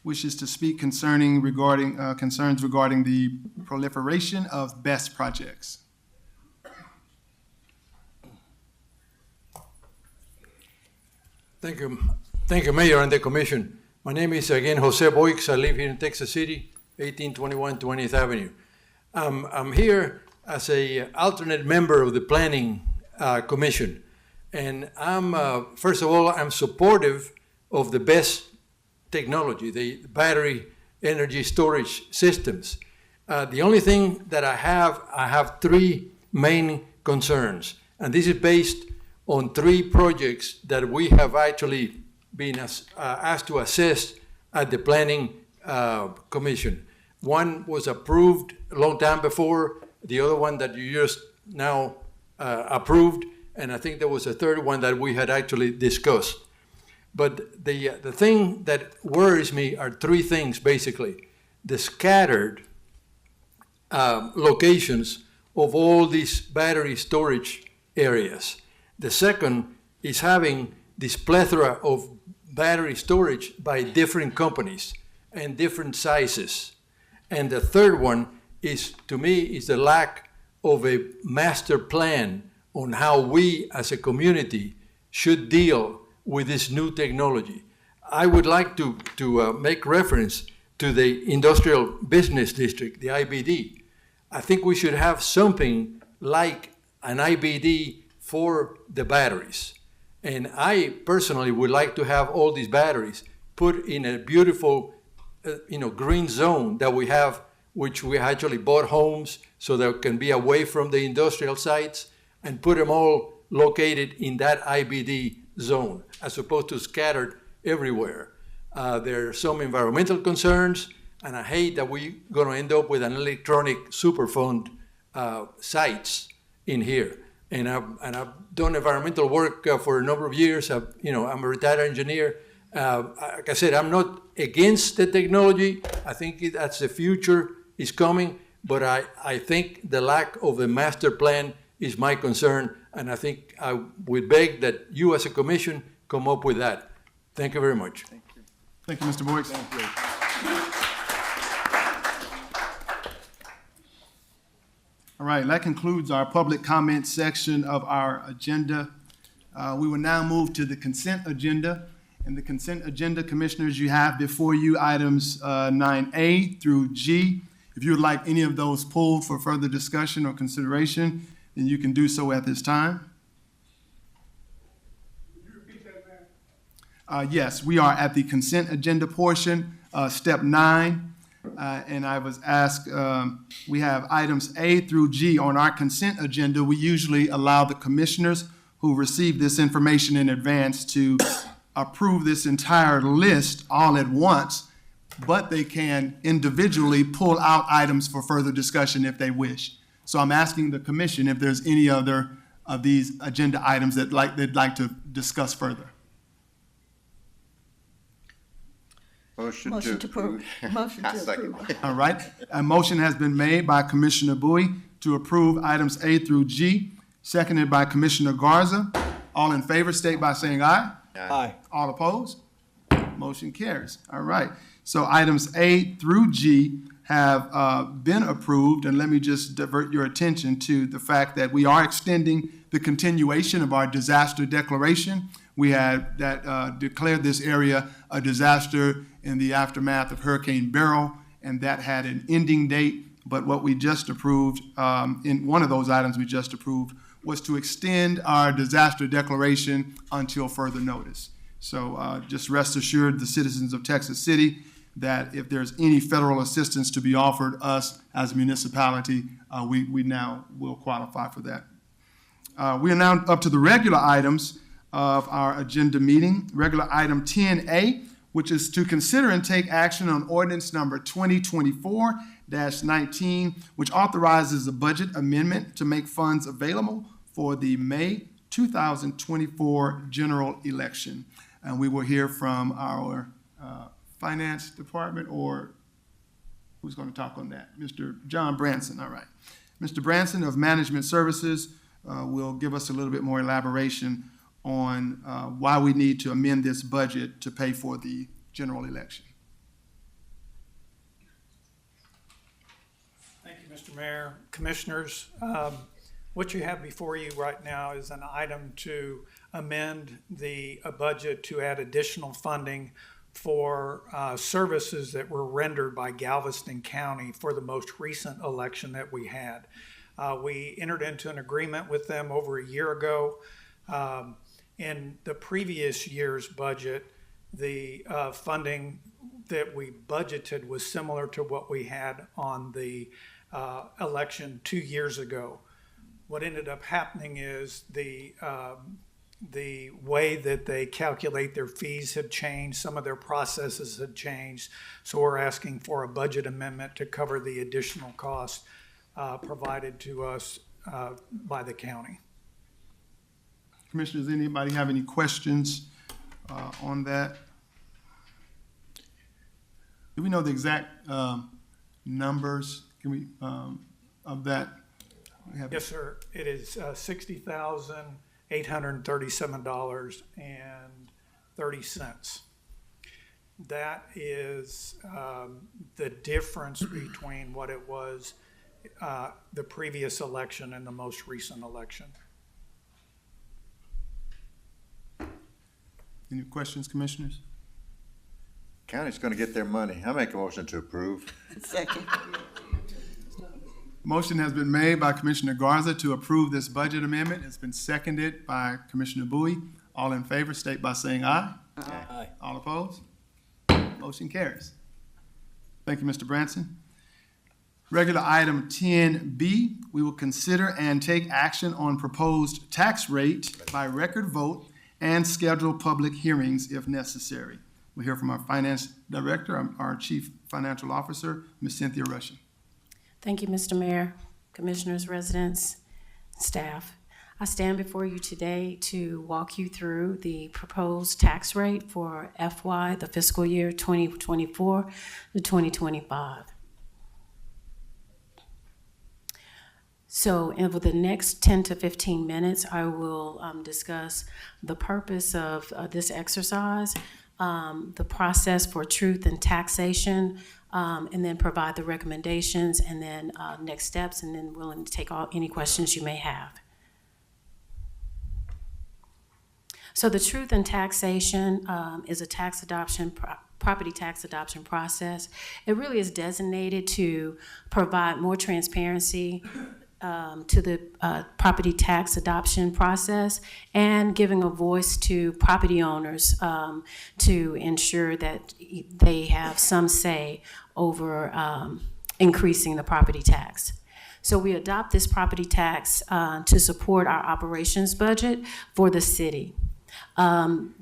wishes to speak concerns regarding the proliferation of BEST projects. Thank you, Mayor and the Commission. My name is again Jose Boix. I live here in Texas City, 1821 20th Avenue. I'm here as a alternate member of the Planning Commission, and first of all, I'm supportive of the BEST technology, the battery energy storage systems. The only thing that I have 3 main concerns, and this is based on 3 projects that we have actually been asked to assess at the Planning Commission. One was approved a long time before, the other one that you just now approved, and I think there was a third one that we had actually discussed. But the thing that worries me are 3 things, basically. The scattered locations of all these battery storage areas. The second is having this plethora of battery storage by different companies and different sizes. And the third one is, to me, is the lack of a master plan on how we as a community should deal with this new technology. I would like to make reference to the Industrial Business District, the IBD. I think we should have something like an IBD for the batteries. And I personally would like to have all these batteries put in a beautiful, green zone that we have, which we actually bought homes so they can be away from the industrial sites, and put them all located in that IBD zone, as opposed to scattered everywhere. There are some environmental concerns, and I hate that we're going to end up with an electronic superfund sites in here. And I've done environmental work for a number of years. I'm a retired engineer. Like I said, I'm not against the technology. I think that's the future is coming, but I think the lack of a master plan is my concern, and I think I would beg that you as a commission come up with that. Thank you very much. Thank you, Mr. Boyd. All right, that concludes our public comment section of our agenda. We will now move to the consent agenda. And the consent agenda, Commissioners, you have before you items 9A through G. If you would like any of those pulled for further discussion or consideration, then you can do so at this time. Yes, we are at the consent agenda portion, step 9. And I was asked, we have items A through G on our consent agenda. We usually allow the commissioners who receive this information in advance to approve this entire list all at once, but they can individually pull out items for further discussion if they wish. So I'm asking the commission if there's any other of these agenda items that they'd like to discuss further. Motion to approve. Motion to approve. All right, a motion has been made by Commissioner Bowie to approve items A through G, seconded by Commissioner Garza. All in favor, state by saying aye. Aye. All opposed? Motion carries. All right, so items A through G have been approved, and let me just divert your attention to the fact that we are extending the continuation of our disaster declaration. We had declared this area a disaster in the aftermath of Hurricane Beryl, and that had an ending date. But what we just approved, in one of those items we just approved, was to extend our disaster declaration until further notice. So just rest assured, the citizens of Texas City, that if there's any federal assistance to be offered us as a municipality, we now will qualify for that. We are now up to the regular items of our agenda meeting. Regular item 10A, which is to consider and take action on ordinance number 2024-19, which authorizes a budget amendment to make funds available for the May 2024 general election. And we will hear from our finance department, or who's going to talk on that? Mr. John Branson, all right. Mr. Branson of Management Services will give us a little bit more elaboration on why we need to amend this budget to pay for the general election. Thank you, Mr. Mayor. Commissioners, what you have before you right now is an item to amend the budget to add additional funding for services that were rendered by Galveston County for the most recent election that we had. We entered into an agreement with them over a year ago. In the previous year's budget, the funding that we budgeted was similar to what we had on the election 2 years ago. What ended up happening is the way that they calculate their fees have changed. Some of their processes have changed. So we're asking for a budget amendment to cover the additional costs provided to us by the county. Commissioners, anybody have any questions on that? Do we know the exact numbers? Can we of that? Yes, sir. It is $60,000 $837.30. That is the difference between what it was the previous election and the most recent election. Any questions, commissioners? County's gonna get their money. I make a motion to approve. Second. Motion has been made by Commissioner Garza to approve this budget amendment. It's been seconded by Commissioner Bowie. All in favor, state by saying aye. Aye. All opposed? Motion carries. Thank you, Mr. Branson. Regular item 10B, we will consider and take action on proposed tax rate by record vote and schedule public hearings if necessary. We'll hear from our finance director, our chief financial officer, Ms. Cynthia Rushing. Thank you, Mr. Mayor, commissioners, residents, staff. I stand before you today to walk you through the proposed tax rate for FY, the fiscal year 2024 to 2025. So over the next 10 to 15 minutes, I will discuss the purpose of this exercise, the process for truth and taxation, and then provide the recommendations and then next steps, and then willing to take any questions you may have. So the truth and taxation is a tax adoption, property tax adoption process. It really is designated to provide more transparency to the property tax adoption process and giving a voice to property owners to ensure that they have some say over increasing the property tax. So we adopt this property tax to support our operations budget for the city.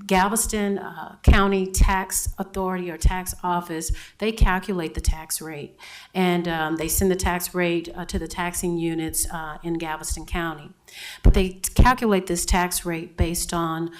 Galveston County Tax Authority or Tax Office, they calculate the tax rate, and they send the tax rate to the taxing units in Galveston County. But they calculate this tax rate based on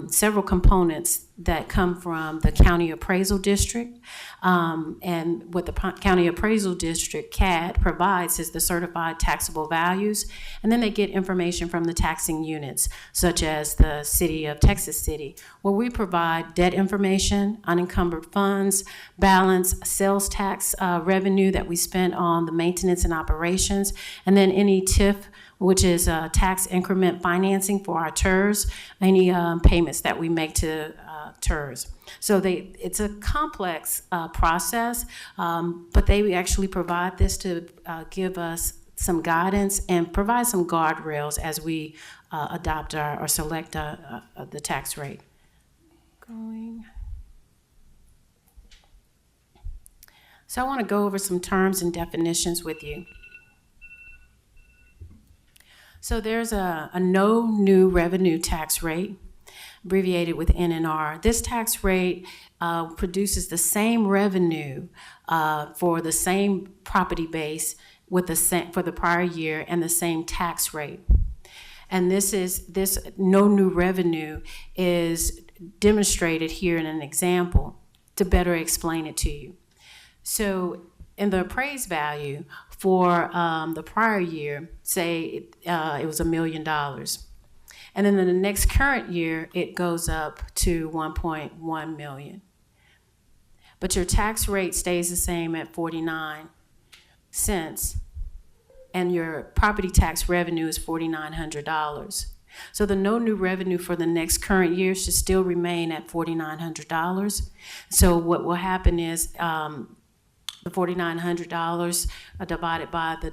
several components that come from the County Appraisal District. And what the County Appraisal District, CAD, provides is the certified taxable values. And then they get information from the taxing units, such as the City of Texas City, where we provide debt information, unencumbered funds, balance, sales tax revenue that we spent on the maintenance and operations, and then any TIF, which is tax increment financing for our TERS, any payments that we make to TERS. So it's a complex process, but they actually provide this to give us some guidance and provide some guardrails as we adopt or select the tax rate. So I want to go over some terms and definitions with you. So there's a no new revenue tax rate, abbreviated with NNR. This tax rate produces the same revenue for the same property base with for the prior year and the same tax rate. And this no new revenue is demonstrated here in an example to better explain it to you. So in the appraised value for the prior year, say it was $1 million. And then in the next current year, it goes up to 1.1 million. But your tax rate stays the same at 49 cents, and your property tax revenue is $4,900. So the no new revenue for the next current year should still remain at $4,900. So what will happen is the $4,900 divided by the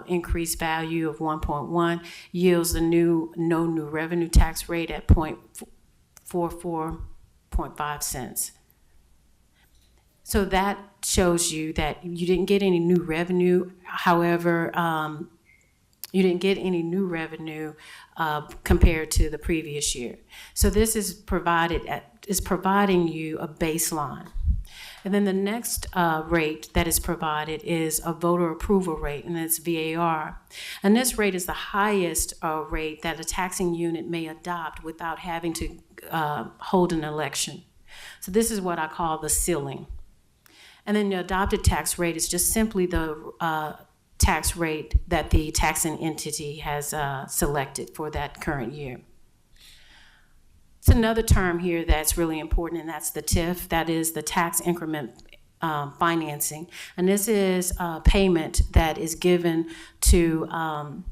increased value of 1.1 yields the no new revenue tax rate at 0.44.5 cents. So that shows you that you didn't get any new revenue. However, you didn't get any new revenue compared to the previous year. So this is providing you a baseline. And then the next rate that is provided is a voter approval rate, and it's VAR. And this rate is the highest rate that a taxing unit may adopt without having to hold an election. So this is what I call the ceiling. And then the adopted tax rate is just simply the tax rate that the taxing entity has selected for that current year. It's another term here that's really important, and that's the TIF. That is the tax increment financing. And this is a payment that is given to our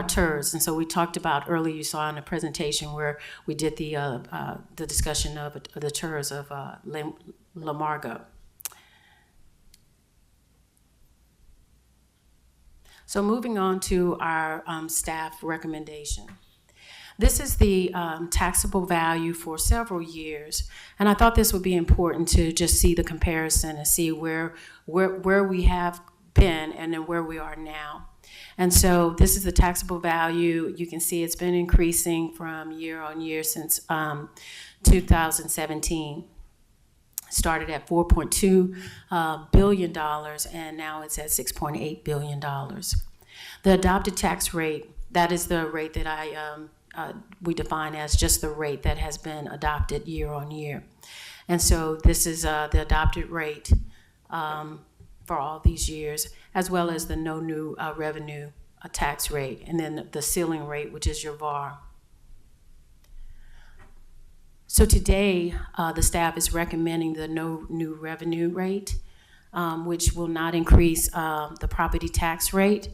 TERS. And so we talked about earlier, you saw in a presentation where we did the discussion of the TERS of Lamargo. So moving on to our staff recommendation. This is the taxable value for several years, and I thought this would be important to just see the comparison and see where we have been and then where we are now. And so this is the taxable value. You can see it's been increasing from year on year since 2017. Started at $4.2 billion, and now it's at $6.8 billion. The adopted tax rate, that is the rate that we define as just the rate that has been adopted year on year. And so this is the adopted rate for all these years, as well as the no new revenue tax rate, and then the ceiling rate, which is your VAR. So today, the staff is recommending the no new revenue rate, which will not increase the property tax rate.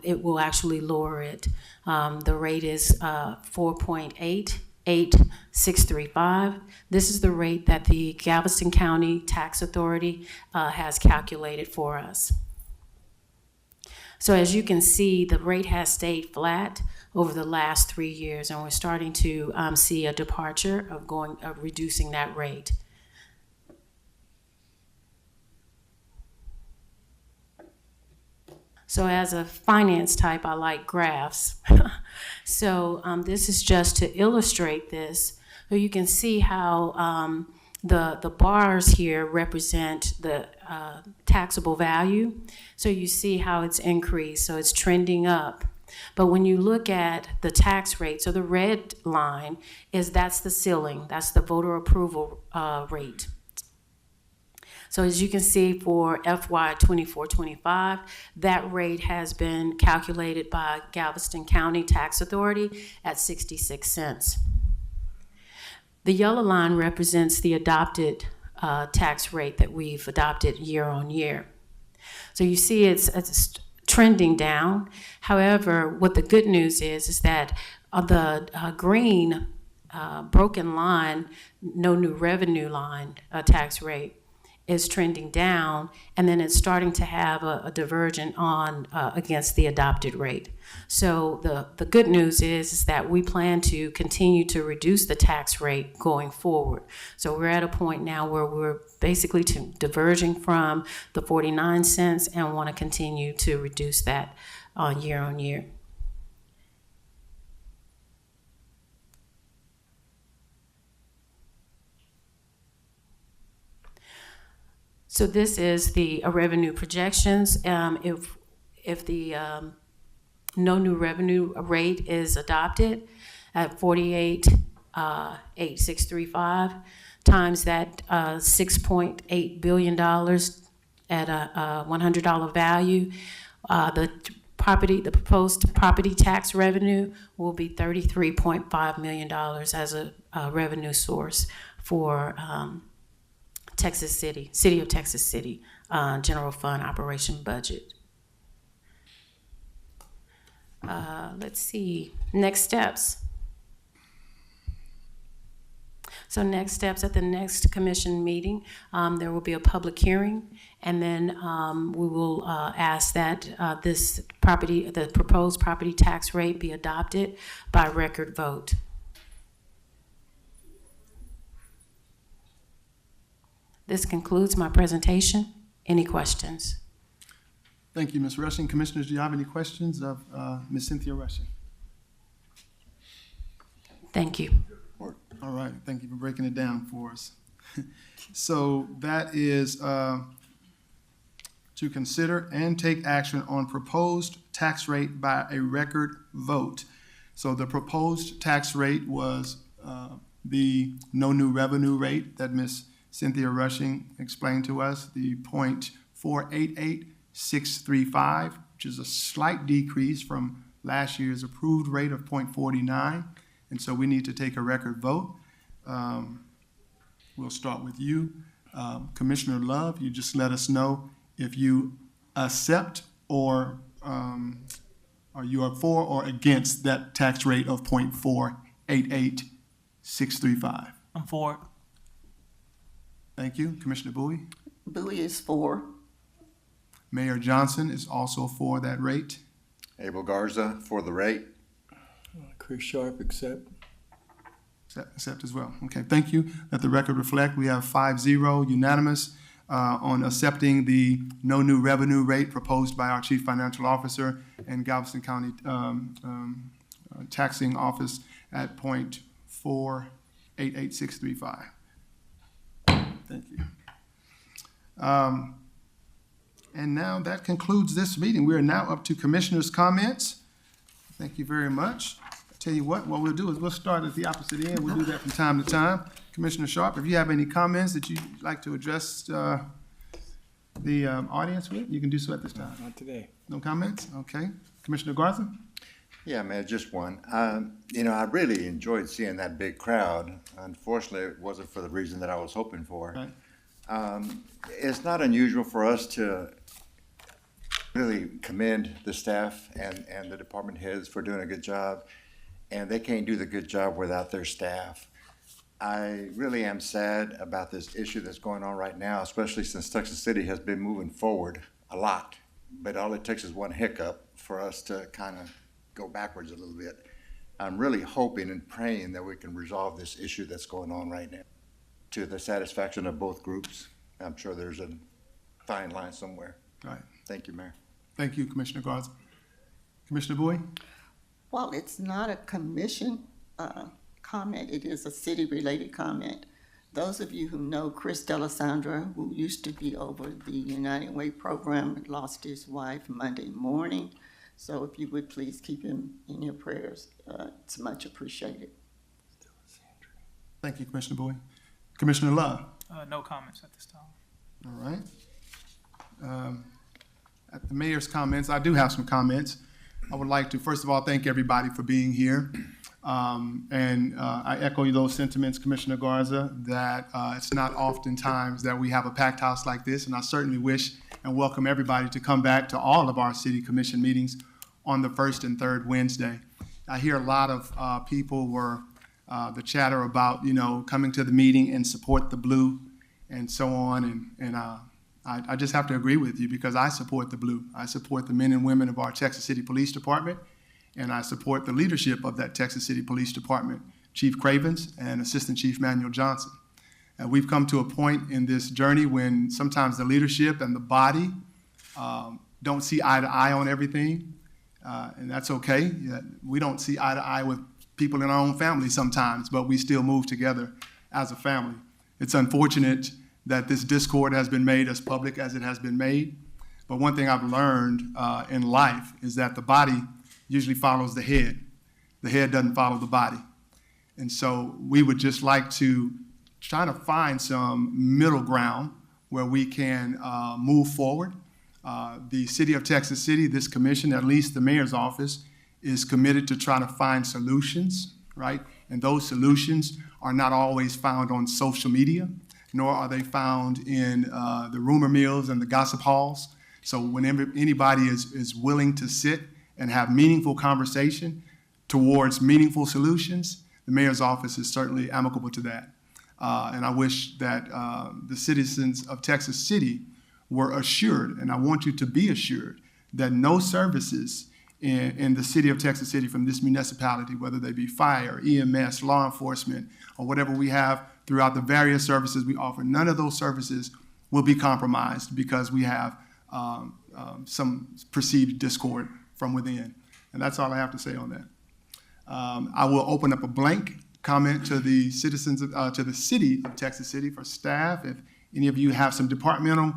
It will actually lower it. The rate is 4.88635. This is the rate that the Galveston County Tax Authority has calculated for us. So as you can see, the rate has stayed flat over the last 3 years, and we're starting to see a departure of reducing that rate. So as a finance type, I like graphs. So this is just to illustrate this. So you can see how the bars here represent the taxable value. So you see how it's increased, so it's trending up. But when you look at the tax rate, so the red line that's the ceiling, that's the voter approval rate. So as you can see for FY 24-25, that rate has been calculated by Galveston County Tax Authority at 66 cents. The yellow line represents the adopted tax rate that we've adopted year on year. So you see it's trending down. However, what the good news is that the green broken line, no new revenue line tax rate, is trending down, and then it's starting to have a divergent on against the adopted rate. So the good news is that we plan to continue to reduce the tax rate going forward. So we're at a point now where we're basically diverging from the 49 cents and want to continue to reduce that year on year. So this is the revenue projections. If the no new revenue rate is adopted at 48,8635 times that $6.8 billion at a $100 value, the proposed property tax revenue will be $33.5 million as a revenue source for Texas City, City of Texas City, general fund operation budget. Let's see, next steps. So next steps at the next commission meeting, there will be a public hearing, and then we will ask that the proposed property tax rate be adopted by record vote. This concludes my presentation. Any questions? Thank you, Ms. Rushing. Commissioners, do you have any questions of Ms. Cynthia Rushing? Thank you. All right, thank you for breaking it down for us. So that is to consider and take action on proposed tax rate by a record vote. So the proposed tax rate was the no new revenue rate that Ms. Cynthia Rushing explained to us, the 0.488 88,635, which is a slight decrease from last year's approved rate of 0.49. And so we need to take a record vote. We'll start with you. Commissioner Love, you just let us know if you accept or you are for or against that tax rate of 0.488635. I'm for it. Thank you. Commissioner Bowie? Bowie is for. Mayor Johnson is also for that rate. Abel Garza for the rate. Chris Sharp, accept. Accept as well. Okay, thank you. Let the record reflect, we have 5-0 unanimous on accepting the no new revenue rate proposed by our Chief Financial Officer and Galveston County Taxing Office at 0.488635. Thank you. And now that concludes this meeting. We are now up to commissioners' comments. Thank you very much. Tell you what we'll do is we'll start at the opposite end. We'll do that from time to time. Commissioner Sharp, if you have any comments that you'd like to address the audience with, you can do so at this time. Not today. No comments? Okay. Commissioner Garza? Yeah, Mayor, just one. I really enjoyed seeing that big crowd. Unfortunately, it wasn't for the reason that I was hoping for. Right. It's not unusual for us to really commend the staff and the department heads for doing a good job, and they can't do the good job without their staff. I really am sad about this issue that's going on right now, especially since Texas City has been moving forward a lot. But all it takes is one hiccup for us to kind of go backwards a little bit. I'm really hoping and praying that we can resolve this issue that's going on right now to the satisfaction of both groups. I'm sure there's a fine line somewhere. Right. Thank you, Mayor. Thank you, Commissioner Garza. Commissioner Bowie? While it's not a commission comment, it is a city-related comment. Those of you who know Chris Delisandro, who used to be over the United Way program, lost his wife Monday morning. So if you would please keep him in your prayers, it's much appreciated. Thank you, Commissioner Bowie. Commissioner Love? No comments at this time. All right. At the mayor's comments, I do have some comments. I would like to, first of all, thank everybody for being here. I echo those sentiments, Commissioner Garza, that it's not oftentimes that we have a packed house like this, and I certainly wish and welcome everybody to come back to all of our city commission meetings on the first and third Wednesday. I hear a lot of people were the chatter about, coming to the meeting and support the blue and so on, and I just have to agree with you because I support the blue. I support the men and women of our Texas City Police Department, and I support the leadership of that Texas City Police Department, Chief Cravens and Assistant Chief Manuel Johnson. And we've come to a point in this journey when sometimes the leadership and the body don't see eye to eye on everything, and that's okay. We don't see eye to eye with people in our own family sometimes, but we still move together as a family. It's unfortunate that this discord has been made as public as it has been made, but one thing I've learned in life is that the body usually follows the head. The head doesn't follow the body. And so we would just like to try to find some middle ground where we can move forward. The City of Texas City, this commission, at least the mayor's office, is committed to trying to find solutions, right? And those solutions are not always found on social media, nor are they found in the rumor mills and the gossip halls. So whenever anybody is willing to sit and have meaningful conversation towards meaningful solutions, the mayor's office is certainly amicable to that. And I wish that the citizens of Texas City were assured, and I want you to be assured, that no services in the city of Texas City from this municipality, whether they be fire, EMS, law enforcement, or whatever we have throughout the various services we offer, none of those services will be compromised because we have some perceived discord from within. And that's all I have to say on that. I will open up a blank comment to the citizens, to the city of Texas City for staff. If any of you have some departmental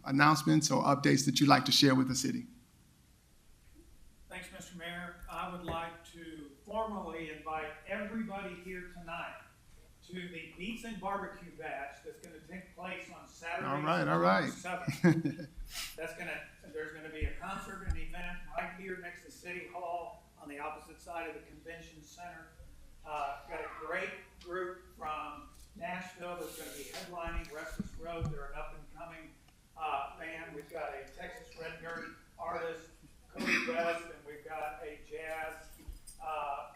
announcements or updates that you'd like to share with the city. Thanks, Mr. Mayor. I would like to formally invite everybody here tonight to the Beats and Barbecue Bash that's going to take place on Saturday, All right. September 7th. There's gonna be a concert and event right here next to City Hall on the opposite side of the convention center. Got a great group from Nashville that's gonna be headlining Restless Road. They're an up and coming band. We've got a Texas Red Dirt artist, Cody West, and we've got a jazz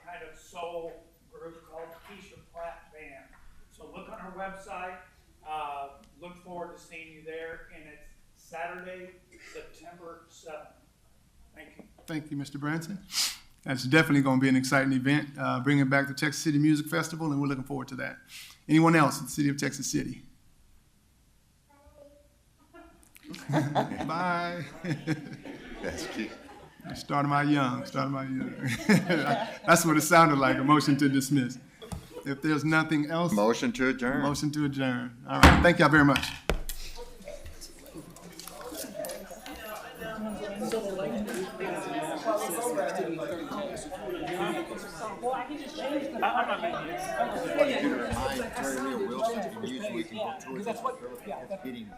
kind of soul group called Keisha Platt Band. So look on our website. Look forward to seeing you there, and it's Saturday, September 7th. Thank you. Thank you, Mr. Branson. That's definitely going to be an exciting event, bringing back the Texas City Music Festival, and we're looking forward to that. Anyone else in the city of Texas City? Bye. That's cute. Starting out young. That's what it sounded like, a motion to dismiss. If there's nothing else. Motion to adjourn. Motion to adjourn. All right, thank y'all very much. Terry Wilson, and usually we can go towards the hitting.